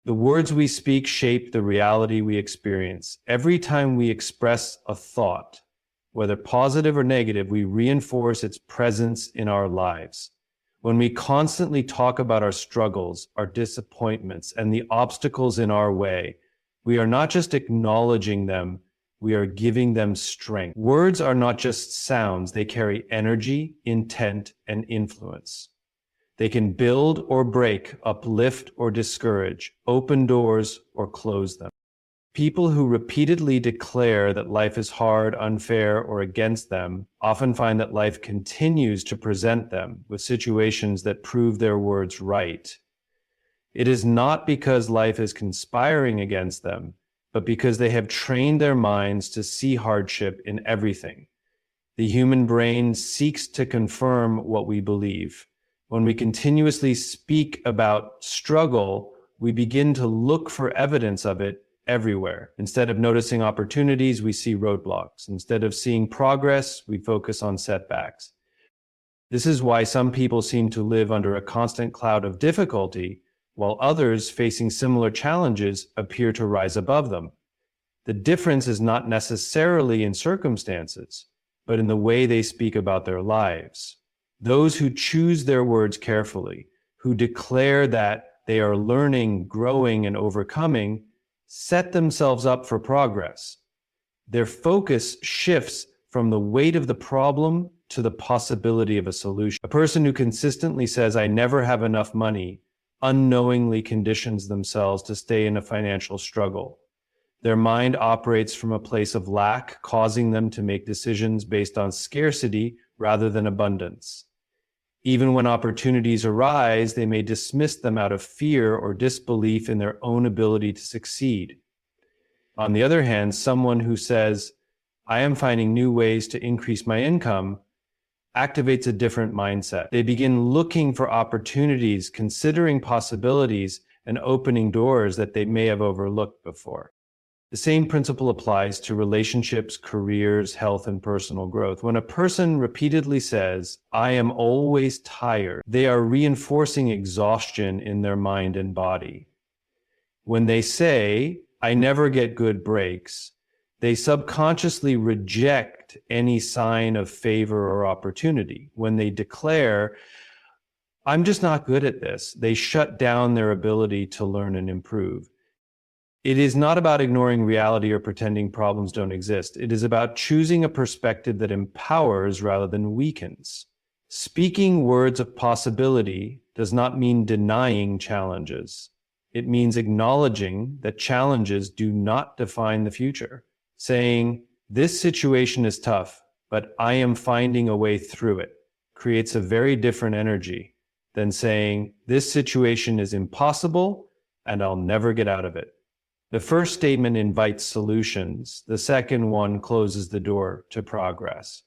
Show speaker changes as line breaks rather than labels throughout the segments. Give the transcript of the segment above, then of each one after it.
The words we speak shape the reality we experience. Every time we express a thought, whether positive or negative, we reinforce its presence in our lives. When we constantly talk about our struggles, our disappointments, and the obstacles in our way, we are not just acknowledging them, we are giving them strength. Words are not just sounds, they carry energy, intent, and influence. They can build or break, uplift or discourage, open doors or close them. People who repeatedly declare that life is hard, unfair, or against them often find that life continues to present them with situations that prove their words right. It is not because life is conspiring against them, but because they have trained their minds to see hardship in everything. The human brain seeks to confirm what we believe. When we continuously speak about struggle, we begin to look for evidence of it everywhere. Instead of noticing opportunities, we see roadblocks. Instead of seeing progress, we focus on setbacks. This is why some people seem to live under a constant cloud of difficulty, while others facing similar challenges appear to rise above them. The difference is not necessarily in circumstances, but in the way they speak about their lives. Those who choose their words carefully, who declare that they are learning, growing, and overcoming, set themselves up for progress. Their focus shifts from the weight of the problem to the possibility of a solution. A person who consistently says, "I never have enough money," unknowingly conditions themselves to stay in a financial struggle. Their mind operates from a place of lack, causing them to make decisions based on scarcity rather than abundance. Even when opportunities arise, they may dismiss them out of fear or disbelief in their own ability to succeed. On the other hand, someone who says, "I am finding new ways to increase my income," activates a different mindset. They begin looking for opportunities, considering possibilities, and opening doors that they may have overlooked before. The same principle applies to relationships, careers, health, and personal growth. When a person repeatedly says, "I am always tired," they are reinforcing exhaustion in their mind and body. When they say, "I never get good breaks," they subconsciously reject any sign of favor or opportunity. When they declare, "I'm just not good at this," they shut down their ability to learn and improve. It is not about ignoring reality or pretending problems don't exist. It is about choosing a perspective that empowers rather than weakens. Speaking words of possibility does not mean denying challenges. It means acknowledging that challenges do not define the future. Saying, "This situation is tough, but I am finding a way through it," creates a very different energy than saying, "This situation is impossible and I'll never get out of it." The first statement invites solutions. The second one closes the door to progress.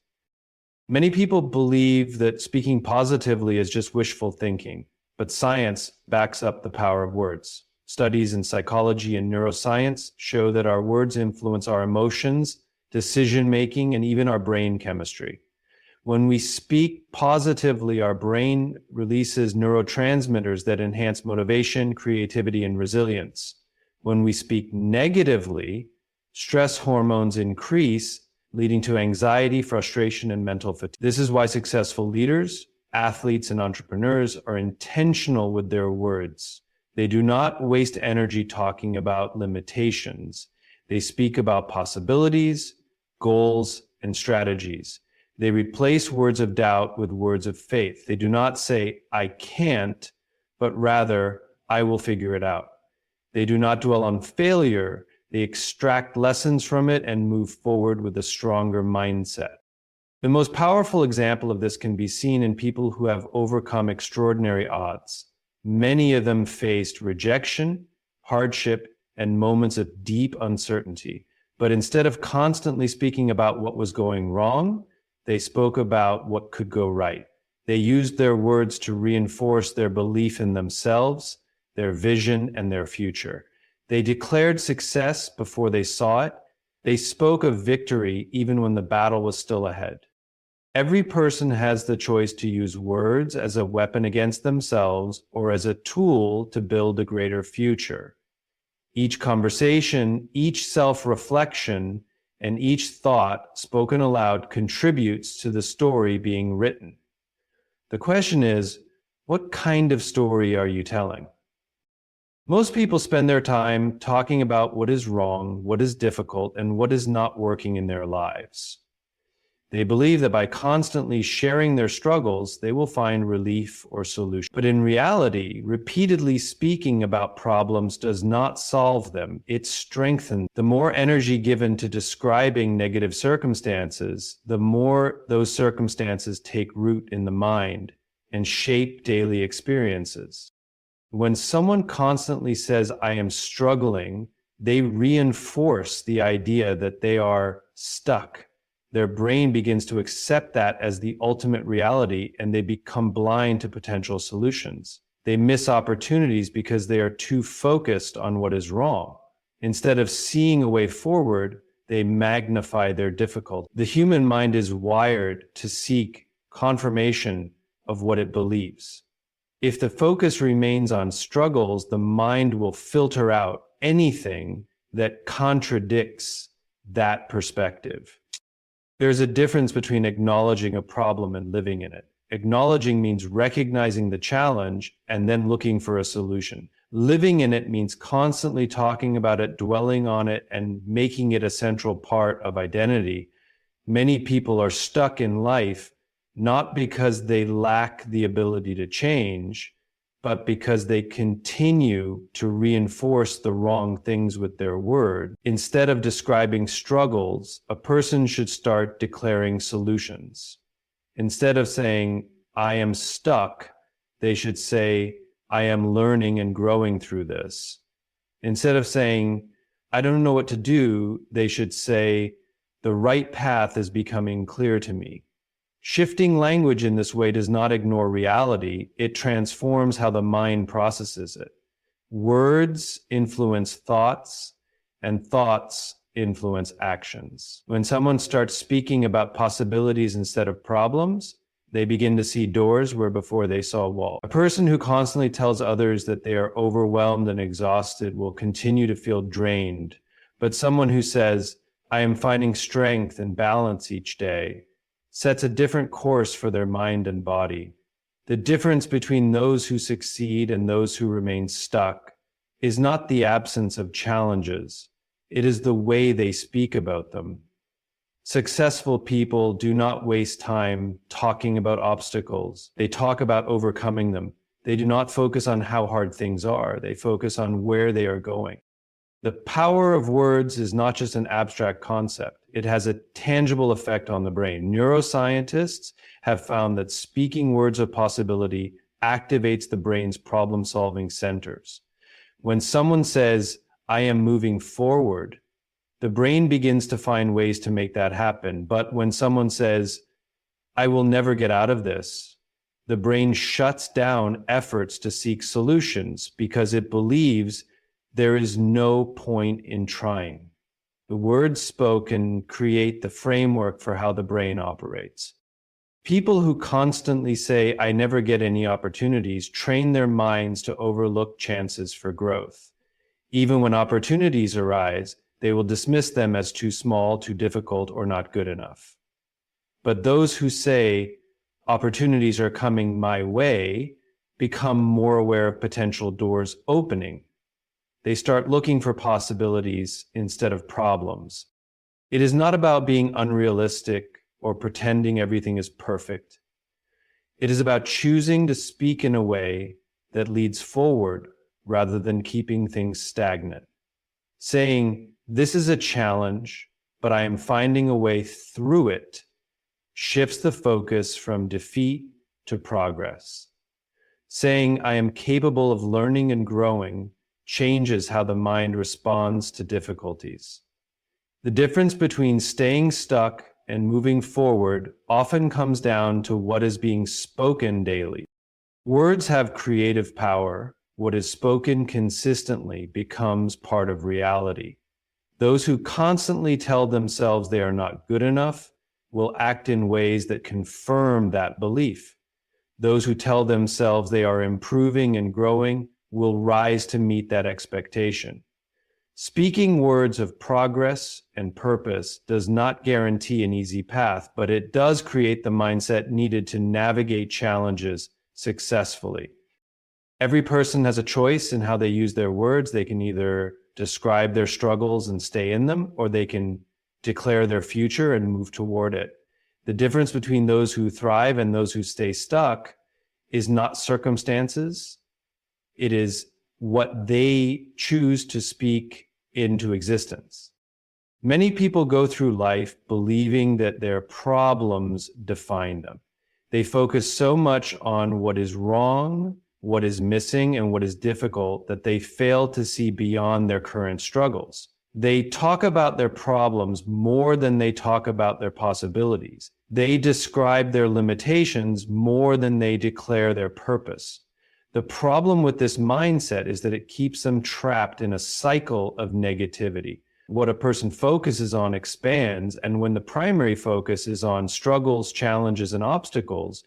Many people believe that speaking positively is just wishful thinking, but science backs up the power of words. Studies in psychology and neuroscience show that our words influence our emotions, decision-making, and even our brain chemistry. When we speak positively, our brain releases neurotransmitters that enhance motivation, creativity, and resilience. When we speak negatively, stress hormones increase, leading to anxiety, frustration, and mental fatigue. This is why successful leaders, athletes, and entrepreneurs are intentional with their words. They do not waste energy talking about limitations. They speak about possibilities, goals, and strategies. They replace words of doubt with words of faith. They do not say, "I can't," but rather, "I will figure it out." They do not dwell on failure. They extract lessons from it and move forward with a stronger mindset. The most powerful example of this can be seen in people who have overcome extraordinary odds. Many of them faced rejection, hardship, and moments of deep uncertainty. But instead of constantly speaking about what was going wrong, they spoke about what could go right. They used their words to reinforce their belief in themselves, their vision, and their future. They declared success before they saw it. They spoke of victory even when the battle was still ahead. Every person has the choice to use words as a weapon against themselves or as a tool to build a greater future. Each conversation, each self-reflection, and each thought spoken aloud contributes to the story being written. The question is, what kind of story are you telling? Most people spend their time talking about what is wrong, what is difficult, and what is not working in their lives. They believe that by constantly sharing their struggles, they will find relief or solution. But in reality, repeatedly speaking about problems does not solve them. It strengthens. The more energy given to describing negative circumstances, the more those circumstances take root in the mind and shape daily experiences. When someone constantly says, I am struggling, they reinforce the idea that they are stuck. Their brain begins to accept that as the ultimate reality, and they become blind to potential solutions. They miss opportunities because they are too focused on what is wrong. Instead of seeing a way forward, they magnify their difficulty. The human mind is wired to seek confirmation of what it believes. If the focus remains on struggles, the mind will filter out anything that contradicts that perspective. There's a difference between acknowledging a problem and living in it. Acknowledging means recognizing the challenge and then looking for a solution. Living in it means constantly talking about it, dwelling on it, and making it a central part of identity. Many people are stuck in life not because they lack the ability to change, but because they continue to reinforce the wrong things with their word. Instead of describing struggles, a person should start declaring solutions. Instead of saying, I am stuck, they should say, I am learning and growing through this. Instead of saying, I don't know what to do, they should say, the right path is becoming clear to me. Shifting language in this way does not ignore reality. It transforms how the mind processes it. Words influence thoughts, and thoughts influence actions. When someone starts speaking about possibilities instead of problems, they begin to see doors where before they saw walls. A person who constantly tells others that they are overwhelmed and exhausted will continue to feel drained. But someone who says, I am finding strength and balance each day, sets a different course for their mind and body. The difference between those who succeed and those who remain stuck is not the absence of challenges. It is the way they speak about them. Successful people do not waste time talking about obstacles. They talk about overcoming them. They do not focus on how hard things are. They focus on where they are going. The power of words is not just an abstract concept. It has a tangible effect on the brain. Neuroscientists have found that speaking words of possibility activates the brain's problem-solving centers. When someone says, I am moving forward, the brain begins to find ways to make that happen. But when someone says, I will never get out of this, the brain shuts down efforts to seek solutions because it believes there is no point in trying. The words spoken create the framework for how the brain operates. People who constantly say, I never get any opportunities, train their minds to overlook chances for growth. Even when opportunities arise, they will dismiss them as too small, too difficult, or not good enough. But those who say, opportunities are coming my way, become more aware of potential doors opening. They start looking for possibilities instead of problems. It is not about being unrealistic or pretending everything is perfect. It is about choosing to speak in a way that leads forward rather than keeping things stagnant. Saying, this is a challenge, but I am finding a way through it, shifts the focus from defeat to progress. Saying, I am capable of learning and growing, changes how the mind responds to difficulties. The difference between staying stuck and moving forward often comes down to what is being spoken daily. Words have creative power. What is spoken consistently becomes part of reality. Those who constantly tell themselves they are not good enough will act in ways that confirm that belief. Those who tell themselves they are improving and growing will rise to meet that expectation. Speaking words of progress and purpose does not guarantee an easy path, but it does create the mindset needed to navigate challenges successfully. Every person has a choice in how they use their words. They can either describe their struggles and stay in them, or they can declare their future and move toward it. The difference between those who thrive and those who stay stuck is not circumstances. It is what they choose to speak into existence. Many people go through life believing that their problems define them. They focus so much on what is wrong, what is missing, and what is difficult that they fail to see beyond their current struggles. They talk about their problems more than they talk about their possibilities. They describe their limitations more than they declare their purpose. The problem with this mindset is that it keeps them trapped in a cycle of negativity. What a person focuses on expands, and when the primary focus is on struggles, challenges, and obstacles,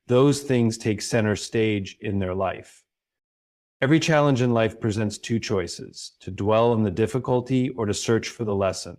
those things take center stage in their life. Every challenge in life presents two choices: to dwell on the difficulty or to search for the lesson.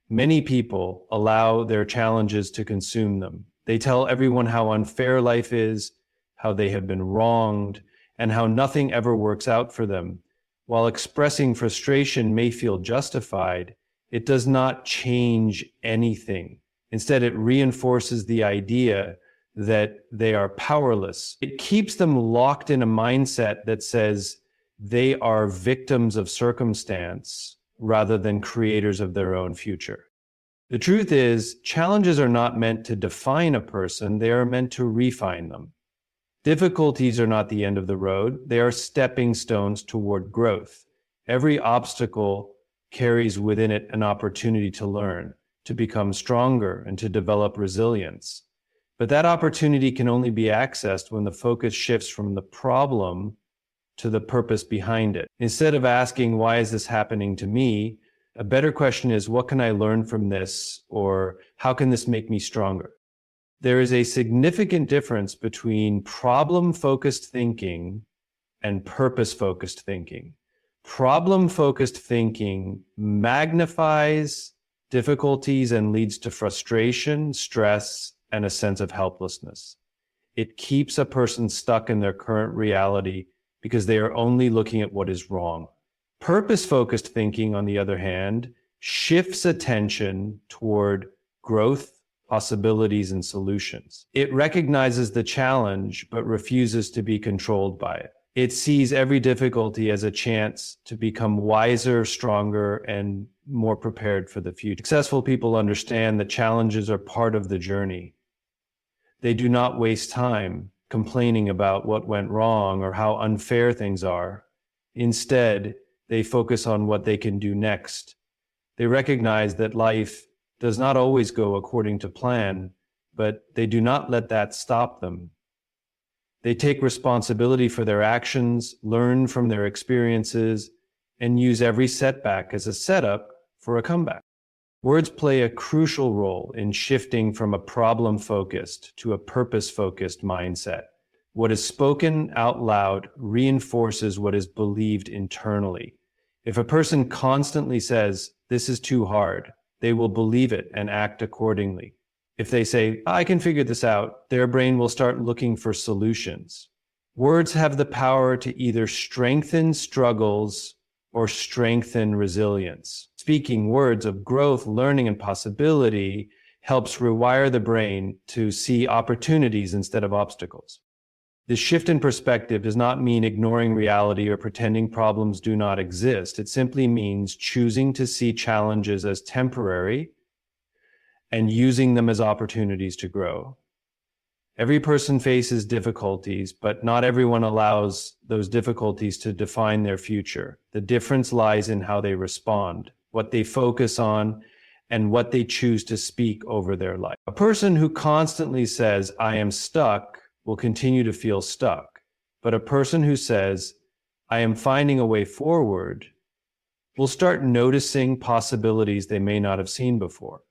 Many people allow their challenges to consume them. They tell everyone how unfair life is, how they have been wronged, and how nothing ever works out for them. While expressing frustration may feel justified, it does not change anything. Instead, it reinforces the idea that they are powerless. It keeps them locked in a mindset that says they are victims of circumstance rather than creators of their own future. The truth is, challenges are not meant to define a person, they are meant to refine them. Difficulties are not the end of the road, they are stepping stones toward growth. Every obstacle carries within it an opportunity to learn, to become stronger, and to develop resilience. But that opportunity can only be accessed when the focus shifts from the problem to the purpose behind it. Instead of asking, why is this happening to me? A better question is, what can I learn from this? Or how can this make me stronger? There is a significant difference between problem-focused thinking and purpose-focused thinking. Problem-focused thinking magnifies difficulties and leads to frustration, stress, and a sense of helplessness. It keeps a person stuck in their current reality because they are only looking at what is wrong. Purpose-focused thinking, on the other hand, shifts attention toward growth, possibilities, and solutions. It recognizes the challenge, but refuses to be controlled by it. It sees every difficulty as a chance to become wiser, stronger, and more prepared for the future. Successful people understand that challenges are part of the journey. They do not waste time complaining about what went wrong or how unfair things are. Instead, they focus on what they can do next. They recognize that life does not always go according to plan, but they do not let that stop them. They take responsibility for their actions, learn from their experiences, and use every setback as a setup for a comeback. Words play a crucial role in shifting from a problem-focused to a purpose-focused mindset. What is spoken out loud reinforces what is believed internally. If a person constantly says, "This is too hard," they will believe it and act accordingly. If they say, "I can figure this out," their brain will start looking for solutions. Words have the power to either strengthen struggles or strengthen resilience. Speaking words of growth, learning, and possibility helps rewire the brain to see opportunities instead of obstacles. This shift in perspective does not mean ignoring reality or pretending problems do not exist. It simply means choosing to see challenges as temporary and using them as opportunities to grow. Every person faces difficulties, but not everyone allows those difficulties to define their future. The difference lies in how they respond, what they focus on, and what they choose to speak over their life. A person who constantly says, "I am stuck," will continue to feel stuck. But a person who says, "I am finding a way forward," will start noticing possibilities they may not have seen before.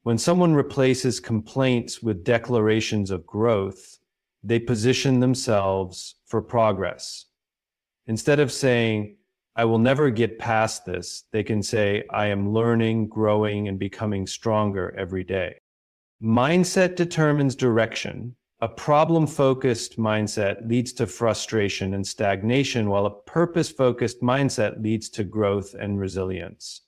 When someone replaces complaints with declarations of growth, they position themselves for progress. Instead of saying, I will never get past this. They can say, I am learning, growing, and becoming stronger every day. Mindset determines direction. A problem-focused mindset leads to frustration and stagnation, while a purpose-focused mindset leads to growth and resilience.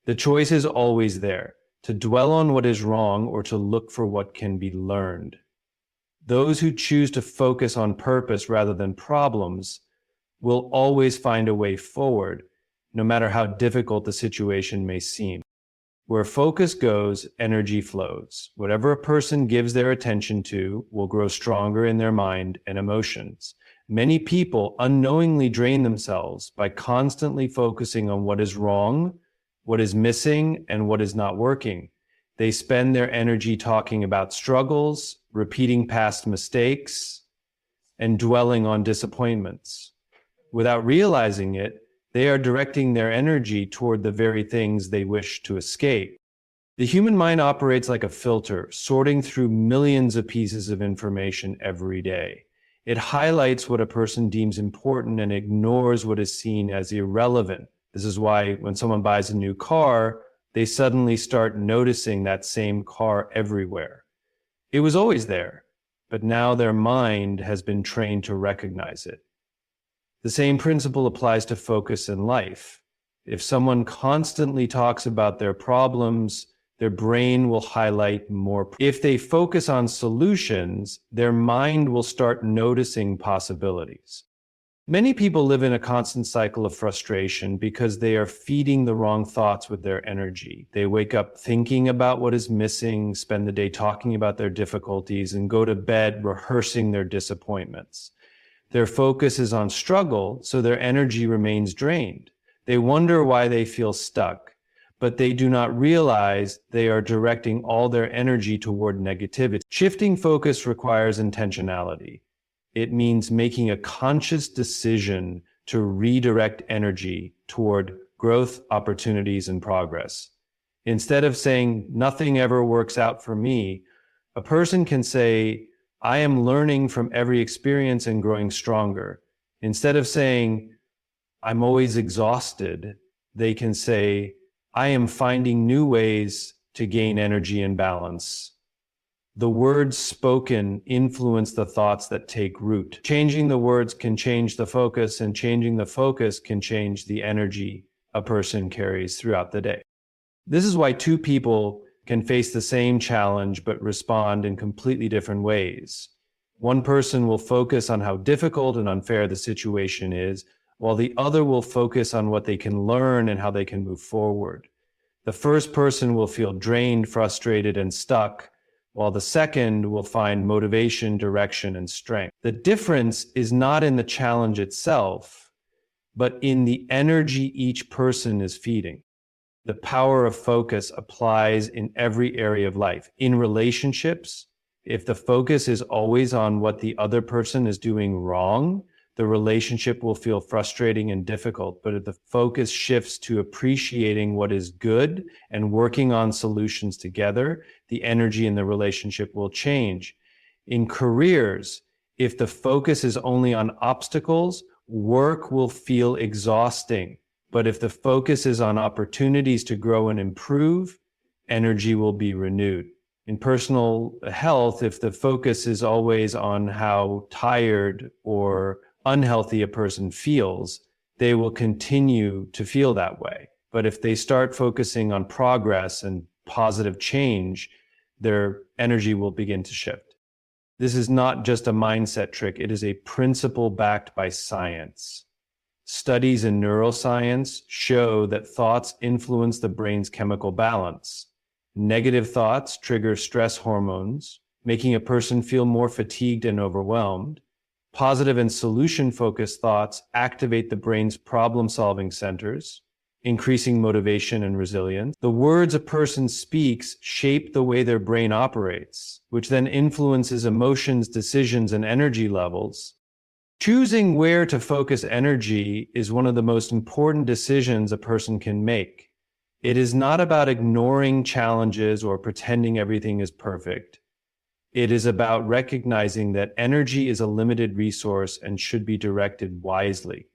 The choice is always there, to dwell on what is wrong or to look for what can be learned. Those who choose to focus on purpose rather than problems will always find a way forward, no matter how difficult the situation may seem. Where focus goes, energy flows. Whatever a person gives their attention to will grow stronger in their mind and emotions. Many people unknowingly drain themselves by constantly focusing on what is wrong, what is missing, and what is not working. They spend their energy talking about struggles, repeating past mistakes, and dwelling on disappointments. Without realizing it, they are directing their energy toward the very things they wish to escape. The human mind operates like a filter, sorting through millions of pieces of information every day. It highlights what a person deems important and ignores what is seen as irrelevant. This is why when someone buys a new car, they suddenly start noticing that same car everywhere. It was always there, but now their mind has been trained to recognize it. The same principle applies to focus in life. If someone constantly talks about their problems, their brain will highlight more. If they focus on solutions, their mind will start noticing possibilities. Many people live in a constant cycle of frustration because they are feeding the wrong thoughts with their energy. They wake up thinking about what is missing, spend the day talking about their difficulties, and go to bed rehearsing their disappointments. Their focus is on struggle, so their energy remains drained. They wonder why they feel stuck, but they do not realize they are directing all their energy toward negativity. Shifting focus requires intentionality. It means making a conscious decision to redirect energy toward growth, opportunities, and progress. Instead of saying, nothing ever works out for me, a person can say, I am learning from every experience and growing stronger. Instead of saying, I'm always exhausted, they can say, I am finding new ways to gain energy and balance. The words spoken influence the thoughts that take root. Changing the words can change the focus, and changing the focus can change the energy a person carries throughout the day. This is why two people can face the same challenge but respond in completely different ways. One person will focus on how difficult and unfair the situation is, while the other will focus on what they can learn and how they can move forward. The first person will feel drained, frustrated, and stuck, while the second will find motivation, direction, and strength. The difference is not in the challenge itself, but in the energy each person is feeding. The power of focus applies in every area of life. In relationships, if the focus is always on what the other person is doing wrong, the relationship will feel frustrating and difficult. But if the focus shifts to appreciating what is good and working on solutions together, the energy in the relationship will change. In careers, if the focus is only on obstacles, work will feel exhausting. But if the focus is on opportunities to grow and improve, energy will be renewed. In personal health, if the focus is always on how tired or unhealthy a person feels, they will continue to feel that way. But if they start focusing on progress and positive change, their energy will begin to shift. This is not just a mindset trick, it is a principle backed by science. Studies in neuroscience show that thoughts influence the brain's chemical balance. Negative thoughts trigger stress hormones, making a person feel more fatigued and overwhelmed. Positive and solution-focused thoughts activate the brain's problem-solving centers, increasing motivation and resilience. The words a person speaks shape the way their brain operates, which then influences emotions, decisions, and energy levels. Choosing where to focus energy is one of the most important decisions a person can make. It is not about ignoring challenges or pretending everything is perfect. It is about recognizing that energy is a limited resource and should be directed wisely.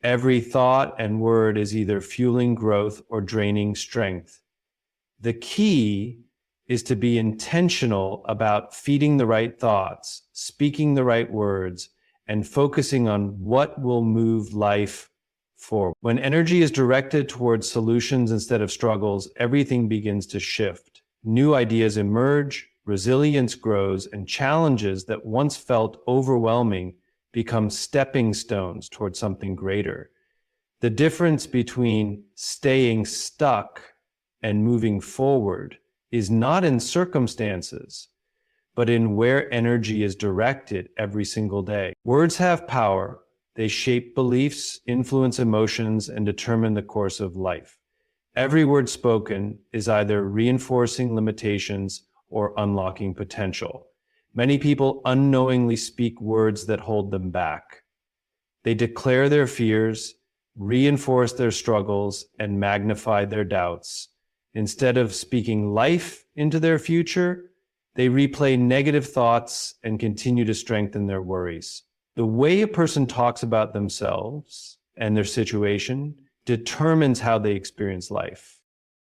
Every thought and word is either fueling growth or draining strength. The key is to be intentional about feeding the right thoughts, speaking the right words, and focusing on what will move life forward. When energy is directed towards solutions instead of struggles, everything begins to shift. New ideas emerge, resilience grows, and challenges that once felt overwhelming become stepping stones towards something greater. The difference between staying stuck and moving forward is not in circumstances, but in where energy is directed every single day. Words have power. They shape beliefs, influence emotions, and determine the course of life. Every word spoken is either reinforcing limitations or unlocking potential. Many people unknowingly speak words that hold them back. They declare their fears, reinforce their struggles, and magnify their doubts. Instead of speaking life into their future, they replay negative thoughts and continue to strengthen their worries. The way a person talks about themselves and their situation determines how they experience life.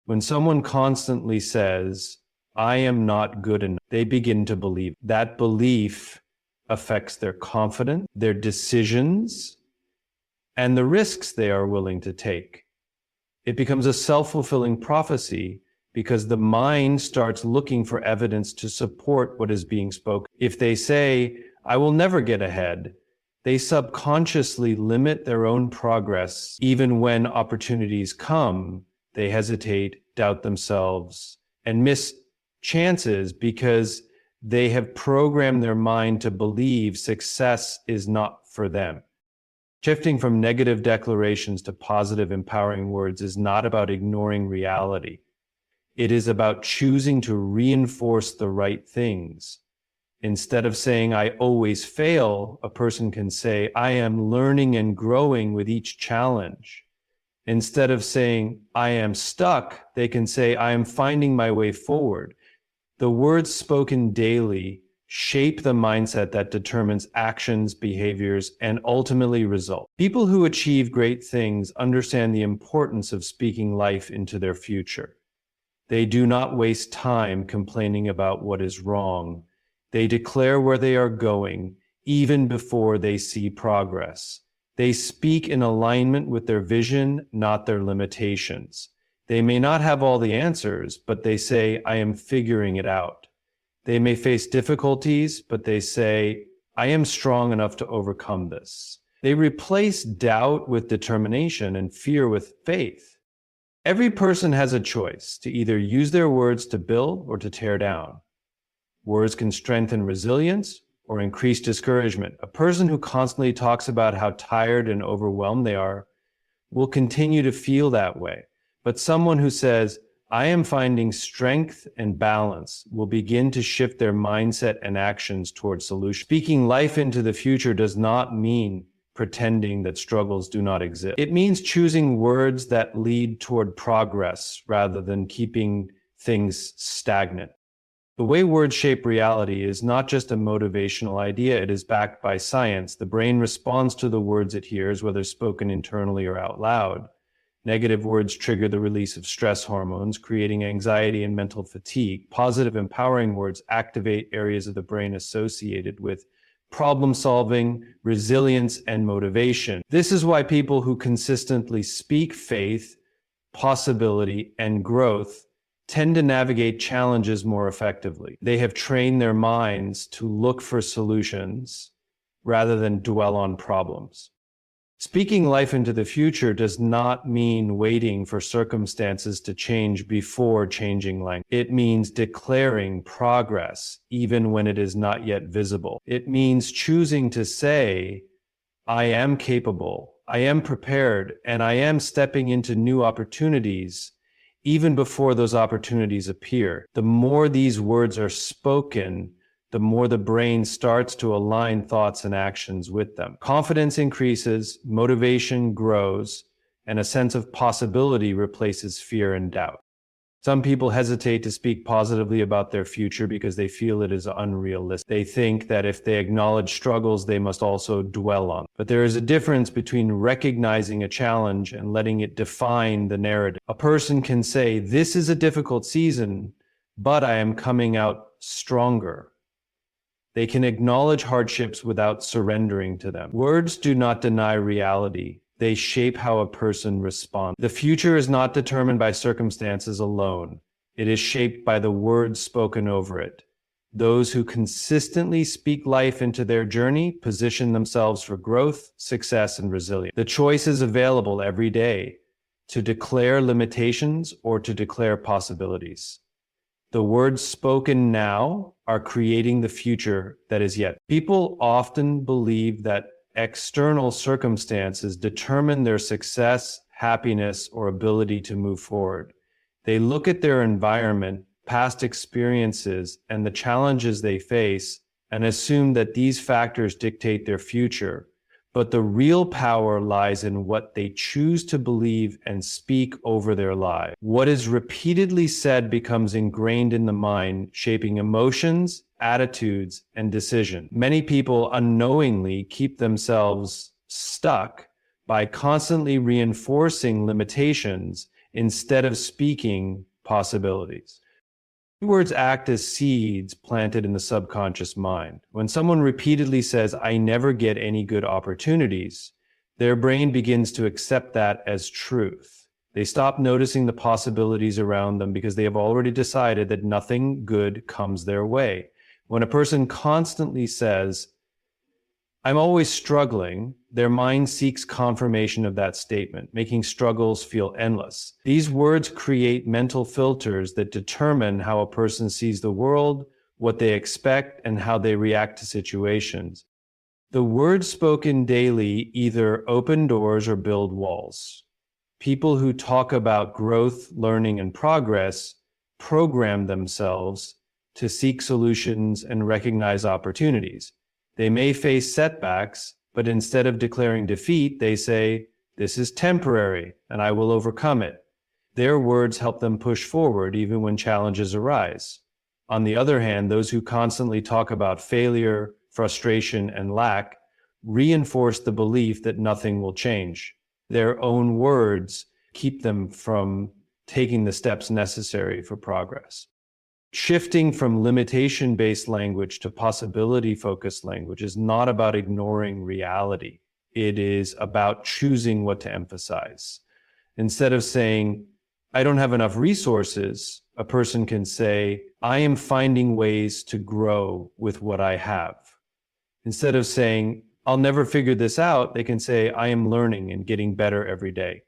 When someone constantly says, "I am not good enough," they begin to believe. That belief affects their confidence, their decisions, and the risks they are willing to take. It becomes a self-fulfilling prophecy because the mind starts looking for evidence to support what is being spoken. If they say, "I will never get ahead," they subconsciously limit their own progress. Even when opportunities come, they hesitate, doubt themselves, and miss chances because they have programmed their mind to believe success is not for them. Shifting from negative declarations to positive, empowering words is not about ignoring reality. It is about choosing to reinforce the right things. Instead of saying, "I always fail," a person can say, "I am learning and growing with each challenge." Instead of saying, "I am stuck," they can say, "I am finding my way forward." The words spoken daily shape the mindset that determines actions, behaviors, and ultimately results. People who achieve great things understand the importance of speaking life into their future. They do not waste time complaining about what is wrong. They declare where they are going, even before they see progress. They speak in alignment with their vision, not their limitations. They may not have all the answers, but they say, "I am figuring it out." They may face difficulties, but they say, "I am strong enough to overcome this." They replace doubt with determination and fear with faith. Every person has a choice to either use their words to build or to tear down. Words can strengthen resilience or increase discouragement. A person who constantly talks about how tired and overwhelmed they are will continue to feel that way. But someone who says, "I am finding strength and balance," will begin to shift their mindset and actions towards solutions. Speaking life into the future does not mean pretending that struggles do not exist. It means choosing words that lead toward progress rather than keeping things stagnant. The way words shape reality is not just a motivational idea, it is backed by science. The brain responds to the words it hears, whether spoken internally or out loud. Negative words trigger the release of stress hormones, creating anxiety and mental fatigue. Positive, empowering words activate areas of the brain associated with problem solving, resilience, and motivation. This is why people who consistently speak faith, possibility, and growth tend to navigate challenges more effectively. They have trained their minds to look for solutions rather than dwell on problems. Speaking life into the future does not mean waiting for circumstances to change before changing language. It means declaring progress even when it is not yet visible. It means choosing to say, "I am capable, I am prepared, and I am stepping into new opportunities even before those opportunities appear." The more these words are spoken, the more the brain starts to align thoughts and actions with them. Confidence increases, motivation grows, and a sense of possibility replaces fear and doubt. Some people hesitate to speak positively about their future because they feel it is unrealistic. They think that if they acknowledge struggles, they must also dwell on. But there is a difference between recognizing a challenge and letting it define the narrative. A person can say, "This is a difficult season, but I am coming out stronger." They can acknowledge hardships without surrendering to them. Words do not deny reality. They shape how a person responds. The future is not determined by circumstances alone. It is shaped by the words spoken over it. Those who consistently speak life into their journey position themselves for growth, success, and resilience. The choice is available every day to declare limitations or to declare possibilities. The words spoken now are creating the future that is yet. People often believe that external circumstances determine their success, happiness, or ability to move forward. They look at their environment, past experiences, and the challenges they face and assume that these factors dictate their future. But the real power lies in what they choose to believe and speak over their lives. What is repeatedly said becomes ingrained in the mind, shaping emotions, attitudes, and decisions. Many people unknowingly keep themselves stuck by constantly reinforcing limitations instead of speaking possibilities. Words act as seeds planted in the subconscious mind. When someone repeatedly says, "I never get any good opportunities," their brain begins to accept that as truth. They stop noticing the possibilities around them because they have already decided that nothing good comes their way. When a person constantly says, "I'm always struggling," their mind seeks confirmation of that statement, making struggles feel endless. These words create mental filters that determine how a person sees the world, what they expect, and how they react to situations. The words spoken daily either open doors or build walls. People who talk about growth, learning, and progress program themselves to seek solutions and recognize opportunities. They may face setbacks, but instead of declaring defeat, they say, "This is temporary, and I will overcome it." Their words help them push forward even when challenges arise. On the other hand, those who constantly talk about failure, frustration, and lack reinforce the belief that nothing will change. Their own words keep them from taking the steps necessary for progress. Shifting from limitation-based language to possibility-focused language is not about ignoring reality. It is about choosing what to emphasize. Instead of saying, "I don't have enough resources," a person can say, "I am finding ways to grow with what I have." Instead of saying, "I'll never figure this out," they can say, "I am learning and getting better every day."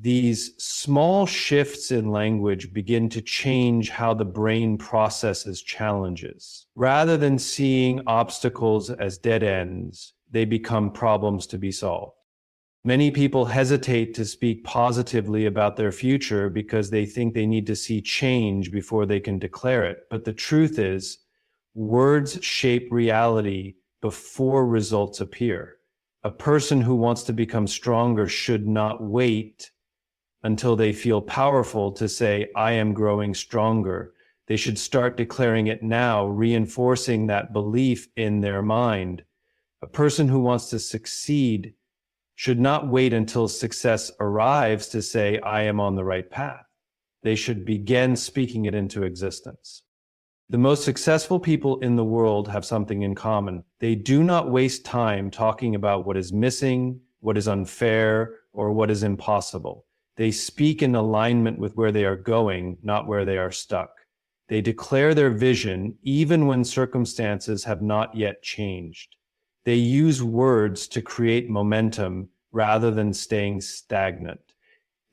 These small shifts in language begin to change how the brain processes challenges. Rather than seeing obstacles as dead ends, they become problems to be solved. Many people hesitate to speak positively about their future because they think they need to see change before they can declare it. But the truth is, words shape reality before results appear. A person who wants to become stronger should not wait until they feel powerful to say, "I am growing stronger." They should start declaring it now, reinforcing that belief in their mind. A person who wants to succeed should not wait until success arrives to say, "I am on the right path." They should begin speaking it into existence. The most successful people in the world have something in common. They do not waste time talking about what is missing, what is unfair, or what is impossible. They speak in alignment with where they are going, not where they are stuck. They declare their vision even when circumstances have not yet changed. They use words to create momentum rather than staying stagnant.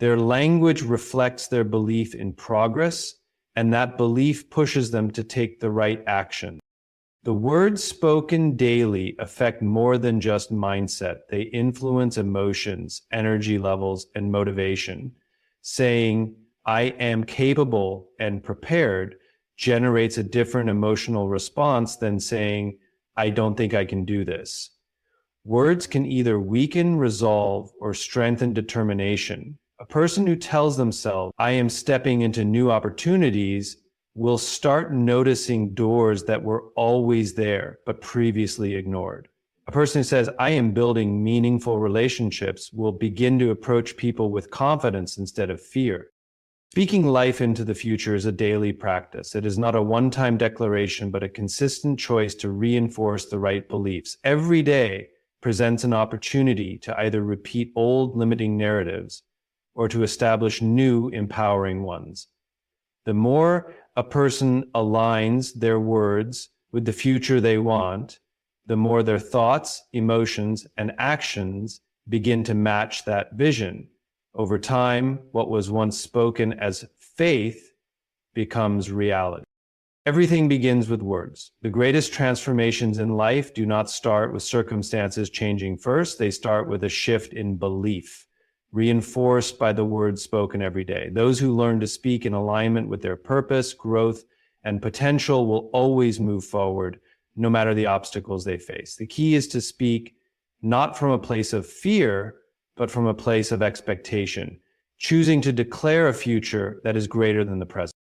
Their language reflects their belief in progress, and that belief pushes them to take the right action. The words spoken daily affect more than just mindset. They influence emotions, energy levels, and motivation. Saying, "I am capable and prepared," generates a different emotional response than saying, "I don't think I can do this." Words can either weaken resolve or strengthen determination. A A person who tells themselves, I am stepping into new opportunities, will start noticing doors that were always there, but previously ignored. A person who says, I am building meaningful relationships, will begin to approach people with confidence instead of fear. Speaking life into the future is a daily practice. It is not a one-time declaration, but a consistent choice to reinforce the right beliefs. Every day presents an opportunity to either repeat old limiting narratives or to establish new empowering ones. The more a person aligns their words with the future they want, the more their thoughts, emotions, and actions begin to match that vision. Over time, what was once spoken as faith becomes reality. Everything begins with words. The greatest transformations in life do not start with circumstances changing first. They start with a shift in belief, reinforced by the words spoken every day. Those who learn to speak in alignment with their purpose, growth, and potential will always move forward, no matter the obstacles they face. The key is to speak not from a place of fear, but from a place of expectation, choosing to declare a future that is greater than the present.